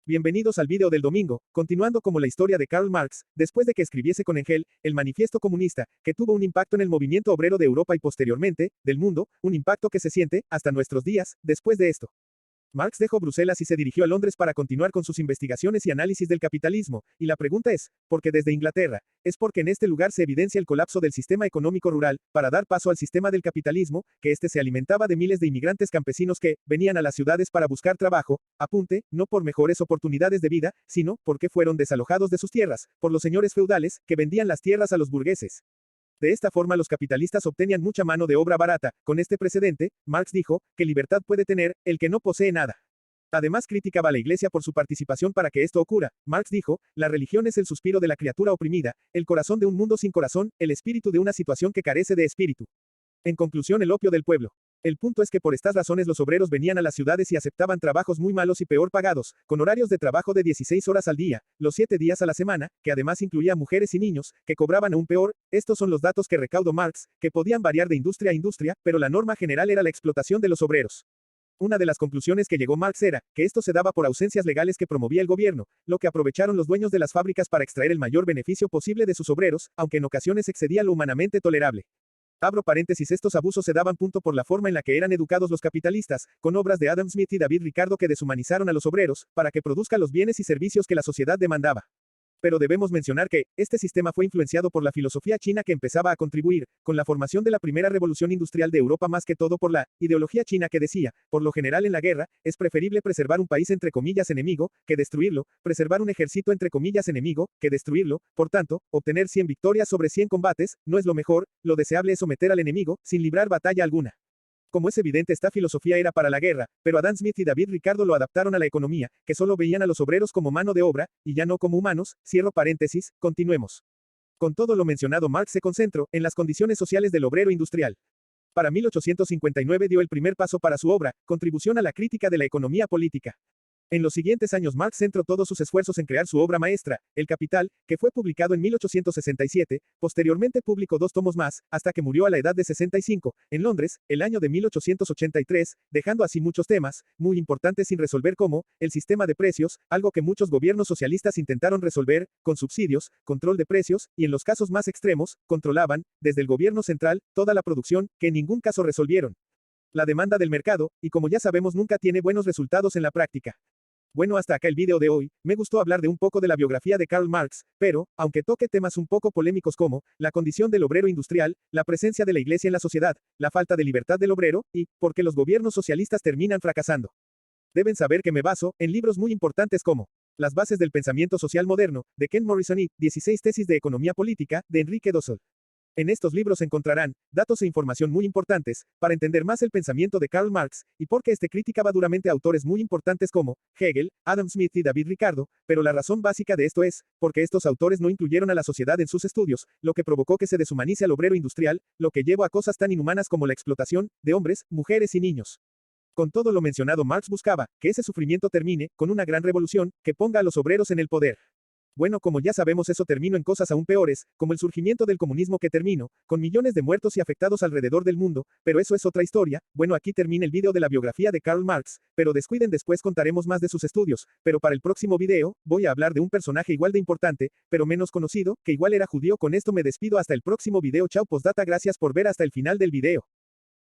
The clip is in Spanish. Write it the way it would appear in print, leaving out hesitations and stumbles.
Bienvenidos al vídeo del domingo, continuando como la historia de Karl Marx, después de que escribiese con Engel, el manifiesto comunista, que tuvo un impacto en el movimiento obrero de Europa y posteriormente, del mundo, un impacto que se siente, hasta nuestros días, después de esto. Marx dejó Bruselas y se dirigió a Londres para continuar con sus investigaciones y análisis del capitalismo, y la pregunta es, ¿por qué desde Inglaterra? Es porque en este lugar se evidencia el colapso del sistema económico rural, para dar paso al sistema del capitalismo, que éste se alimentaba de miles de inmigrantes campesinos que venían a las ciudades para buscar trabajo, apunte, no por mejores oportunidades de vida, sino porque fueron desalojados de sus tierras, por los señores feudales, que vendían las tierras a los burgueses. De esta forma los capitalistas obtenían mucha mano de obra barata. Con este precedente, Marx dijo, que libertad puede tener, el que no posee nada. Además criticaba a la Iglesia por su participación para que esto ocurra. Marx dijo, la religión es el suspiro de la criatura oprimida, el corazón de un mundo sin corazón, el espíritu de una situación que carece de espíritu. En conclusión, el opio del pueblo. El punto es que por estas razones los obreros venían a las ciudades y aceptaban trabajos muy malos y peor pagados, con horarios de trabajo de 16 horas al día, los 7 días a la semana, que además incluía mujeres y niños, que cobraban aún peor. Estos son los datos que recaudó Marx, que podían variar de industria a industria, pero la norma general era la explotación de los obreros. Una de las conclusiones que llegó Marx era, que esto se daba por ausencias legales que promovía el gobierno, lo que aprovecharon los dueños de las fábricas para extraer el mayor beneficio posible de sus obreros, aunque en ocasiones excedía lo humanamente tolerable. Abro paréntesis, estos abusos se daban por la forma en la que eran educados los capitalistas, con obras de Adam Smith y David Ricardo que deshumanizaron a los obreros, para que produzcan los bienes y servicios que la sociedad demandaba. Pero debemos mencionar que, este sistema fue influenciado por la filosofía china que empezaba a contribuir, con la formación de la primera revolución industrial de Europa, más que todo por la ideología china que decía, por lo general en la guerra, es preferible preservar un país entre comillas enemigo, que destruirlo, preservar un ejército entre comillas enemigo, que destruirlo, por tanto, obtener 100 victorias sobre 100 combates, no es lo mejor, lo deseable es someter al enemigo, sin librar batalla alguna. Como es evidente, esta filosofía era para la guerra, pero Adam Smith y David Ricardo lo adaptaron a la economía, que solo veían a los obreros como mano de obra, y ya no como humanos. Cierro paréntesis, continuemos. Con todo lo mencionado, Marx se concentró en las condiciones sociales del obrero industrial. Para 1859 dio el primer paso para su obra, Contribución a la crítica de la economía política. En los siguientes años Marx centró todos sus esfuerzos en crear su obra maestra, El Capital, que fue publicado en 1867, posteriormente publicó 2 tomos más, hasta que murió a la edad de 65, en Londres, el año de 1883, dejando así muchos temas, muy importantes sin resolver como, el sistema de precios, algo que muchos gobiernos socialistas intentaron resolver, con subsidios, control de precios, y en los casos más extremos, controlaban, desde el gobierno central, toda la producción, que en ningún caso resolvieron. La demanda del mercado, y como ya sabemos nunca tiene buenos resultados en la práctica. Bueno, hasta acá el video de hoy. Me gustó hablar de un poco de la biografía de Karl Marx, pero, aunque toque temas un poco polémicos como, la condición del obrero industrial, la presencia de la iglesia en la sociedad, la falta de libertad del obrero, y, por qué los gobiernos socialistas terminan fracasando. Deben saber que me baso, en libros muy importantes como, Las bases del pensamiento social moderno, de Ken Morrison y, 16 tesis de economía política, de Enrique Dosol. En estos libros encontrarán datos e información muy importantes para entender más el pensamiento de Karl Marx y por qué este criticaba duramente a autores muy importantes como Hegel, Adam Smith y David Ricardo, pero la razón básica de esto es porque estos autores no incluyeron a la sociedad en sus estudios, lo que provocó que se deshumanice al obrero industrial, lo que llevó a cosas tan inhumanas como la explotación de hombres, mujeres y niños. Con todo lo mencionado, Marx buscaba que ese sufrimiento termine con una gran revolución que ponga a los obreros en el poder. Bueno, como ya sabemos, eso terminó en cosas aún peores, como el surgimiento del comunismo que terminó, con millones de muertos y afectados alrededor del mundo, pero eso es otra historia. Bueno, aquí termina el video de la biografía de Karl Marx, pero descuiden, después contaremos más de sus estudios, pero para el próximo video, voy a hablar de un personaje igual de importante, pero menos conocido, que igual era judío. Con esto me despido hasta el próximo video. Chao, postdata, gracias por ver hasta el final del video.